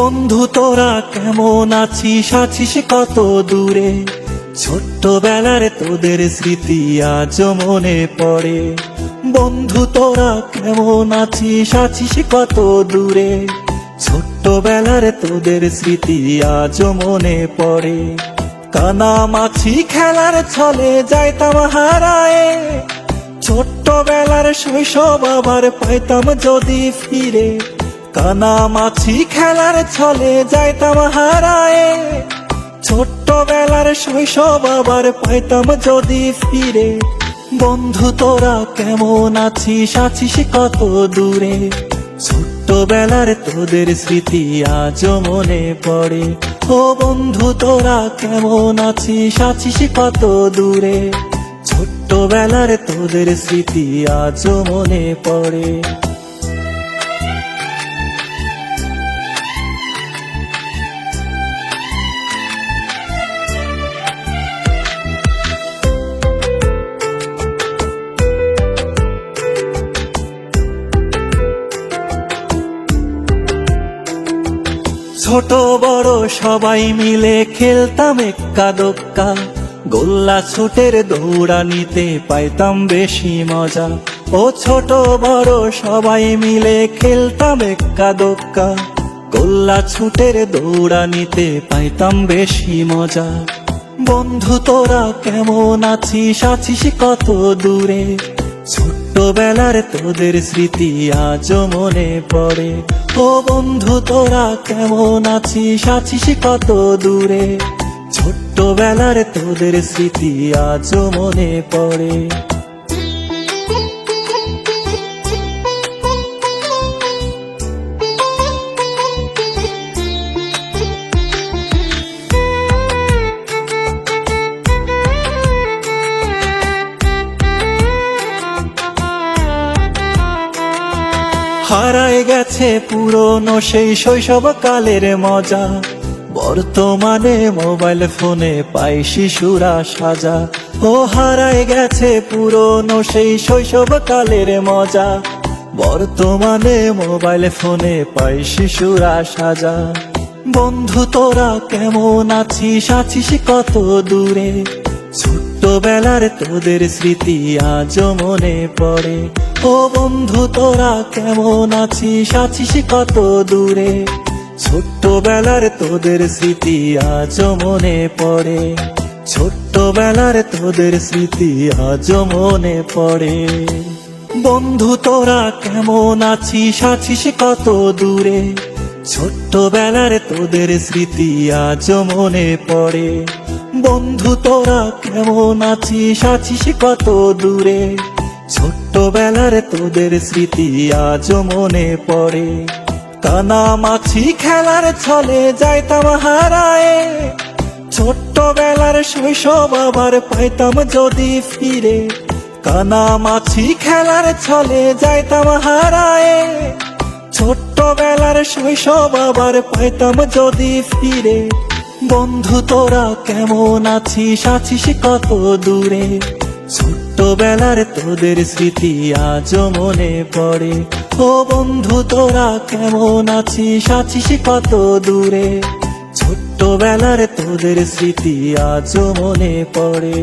বন্ধু তোরা কেমন আছিস, আছিস কত দূরে? ছোট্টবেলার তোদের স্মৃতি আজও মনে পড়ে। বন্ধু তোরা কেমন আছিস, আছিস কত দূরে? ছোট্টবেলার তোদের স্মৃতি আজও মনে পড়ে। কানামাছি খেলার ছলে যাইতাম হারায়ে, ছোট্টবেলার শৈশব আবার পাইতাম যদি ফিরে। কানামাছি খেলার ছলে যাইতাম হারায়ে, ছোট্টবেলার শৈশব আবার পাইতাম যদি ফিরে। বন্ধু তোরা কেমন আছিস, আছিস কত দূরে? ছোট্টবেলার তোদের স্মৃতি আজও মনে পড়ে। ও বন্ধু তোরা কেমন আছিস, আছিস কত দূরে? ছোট্টবেলার তোদের স্মৃতি আজও মনে পড়ে। ছোট বড় সবাই মিলে খেলতাম এক্কা দোক্কা, গোল্লা ছুটের দৌড়ানিতে পাইতাম বেশি মজা। ও ছোট বড় সবাই মিলে খেলতাম এক্কা দোক্কা, গোল্লা ছুটের দৌড়ানিতে পাইতাম বেশি মজা। বন্ধু তোরা কেমন আছিস, আছিস কত দূরে? ছোট্টবেলার তোদের স্মৃতি আজও মনে পড়ে। ও বন্ধু তোরা কেমন আছিস, আছিস কত দূরে? ছোট্টবেলার তোদের স্মৃতি আজও মনে পড়ে। হারায় গেছে পুরনো সেই শৈশবকালের মজা, বর্তমানে মোবাইল ফোনে পাই শিশুরা সাজা। ও হারায় গেছে পুরনো সেই শৈশবকালের মজা, বর্তমানে মোবাইল ফোনে পাই শিশুরা সাজা। বন্ধু তোরা কেমন আছিস, আছিস কত দূরে? ছোট্টবেলার তোদের স্মৃতি আজও মনে পড়ে। ও বন্ধু তোরা কেমন আছিস, আছিস কত দূরে? ছোট্টবেলার তোদের স্মৃতি আজও মনে পড়ে। ছোট্টবেলার তোদের স্মৃতি আজও মনে পড়ে। বন্ধু তোরা কেমন আছিস, আছিস কত দূরে? ছোট্টবেলার তোদের স্মৃতি আজও মনে পড়ে। বন্ধু তোরা কেমন আছিস, আছিস কত দূরে? ছোট্টবেলার তোদের স্মৃতি আজও মনে পড়ে। কানামাছি খেলার ছলে যাইতাম হারায়ে, ছোট্টবেলার শৈশব আবার পাইতাম যদি ফিরে। কানামাছি খেলার ছলে যাইতাম হারায়ে, ছোট্টবেলার শৈশব আবার পাইতাম যদি ফিরে। বন্ধু তোরা কেমন আছিস, আছিস কত দূরে? ছোট্টবেলার তোদের স্মৃতি আজও মনে পড়ে। ও বন্ধু তোরা কেমন আছিস, আছিস কত দূরে? ছোট্টবেলার তোদের স্মৃতি আজও মনে পড়ে।